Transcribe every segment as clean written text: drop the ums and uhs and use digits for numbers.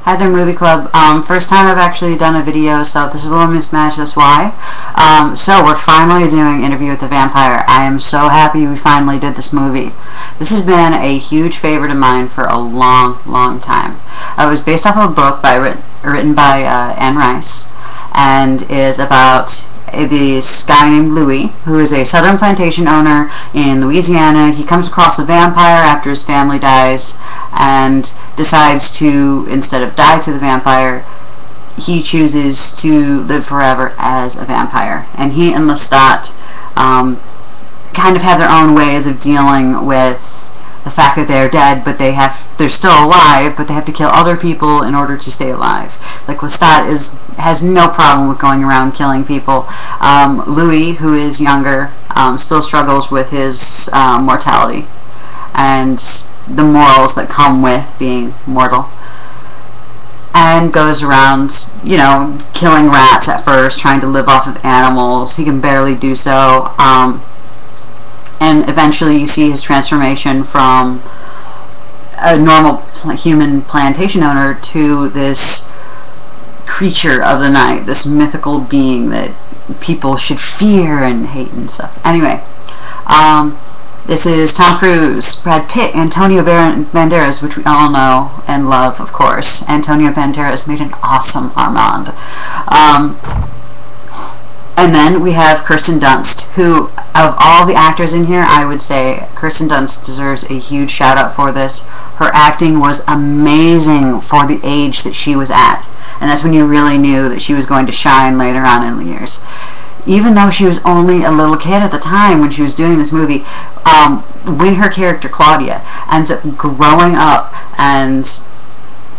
Hi there, Movie Club. First time I've actually done a video, so this is a little mismatched, that's why. So we're finally doing Interview with the Vampire. I am so happy we finally did this movie. This has been a huge favorite of mine for a long time. It was based off of a book written by Anne Rice, and is about this guy named Louis, who is a southern plantation owner in Louisiana. He comes across a vampire after his family dies and decides to, instead of die to the vampire, he chooses to live forever as a vampire. And he and Lestat kind of have their own ways of dealing with the fact that they're dead, but they're still alive, but they have to kill other people in order to stay alive. Like, Lestat has no problem with going around killing people. Louis, who is younger, still struggles with his mortality and the morals that come with being mortal, and goes around, you know, killing rats at first, trying to live off of animals. He can barely do so. And eventually you see his transformation from a normal human plantation owner to this creature of the night, this mythical being that people should fear and hate and stuff. Anyway, this is Tom Cruise, Brad Pitt, Antonio Banderas, which we all know and love, of course. Antonio Banderas made an awesome Armand. And then we have Kirsten Dunst, who, of all the actors in here, I would say Kirsten Dunst deserves a huge shout out for this. Her acting was amazing for the age that she was at. And that's when you really knew that she was going to shine later on in the years. Even though she was only a little kid at the time when she was doing this movie, when her character Claudia ends up growing up and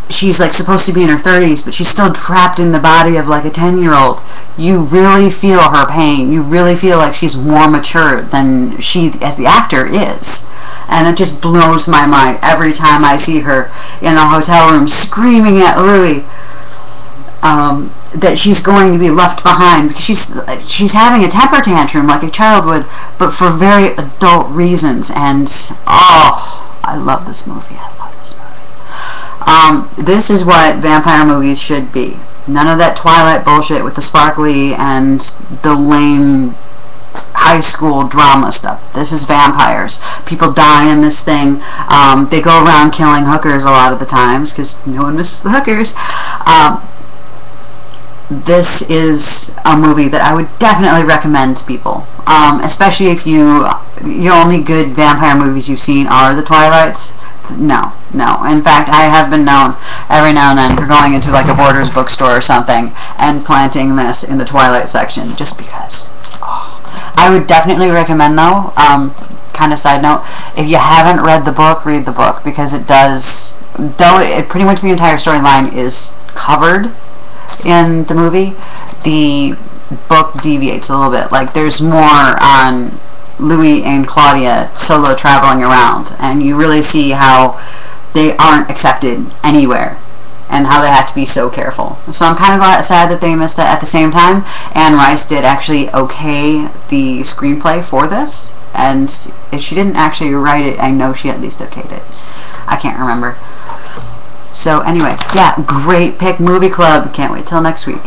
she's like supposed to be in her 30s, but she's still trapped in the body of like a 10-year-old. You really feel her pain. You really feel like she's more mature than she, as the actor, is. And it just blows my mind every time I see her in a hotel room screaming at Louis that she's going to be left behind, because she's having a temper tantrum like a child would, but for very adult reasons. And oh, I love this movie. I love this movie. This is what vampire movies should be. None of that Twilight bullshit with the sparkly and the lame high school drama stuff. This is vampires. People die in this thing. They go around killing hookers a lot of the times because no one misses the hookers. This is a movie that I would definitely recommend to people, especially if your only good vampire movies you've seen are the Twilights. No. In fact, I have been known every now and then for going into like a Borders bookstore or something and planting this in the Twilight section just because. Oh. I would definitely recommend, though, kind of side note, if you haven't read the book, read the book, because it does, though it pretty much the entire storyline is covered in the movie, the book deviates a little bit. Like, there's more on Louis and Claudia solo traveling around, and you really see how they aren't accepted anywhere and how they have to be so careful. So I'm kind of sad that they missed it. At the same time, Anne Rice did actually okay the screenplay for this, and if she didn't actually write it, I know she at least okayed it. I can't remember. So anyway, yeah, great pick, Movie Club. Can't wait till next week.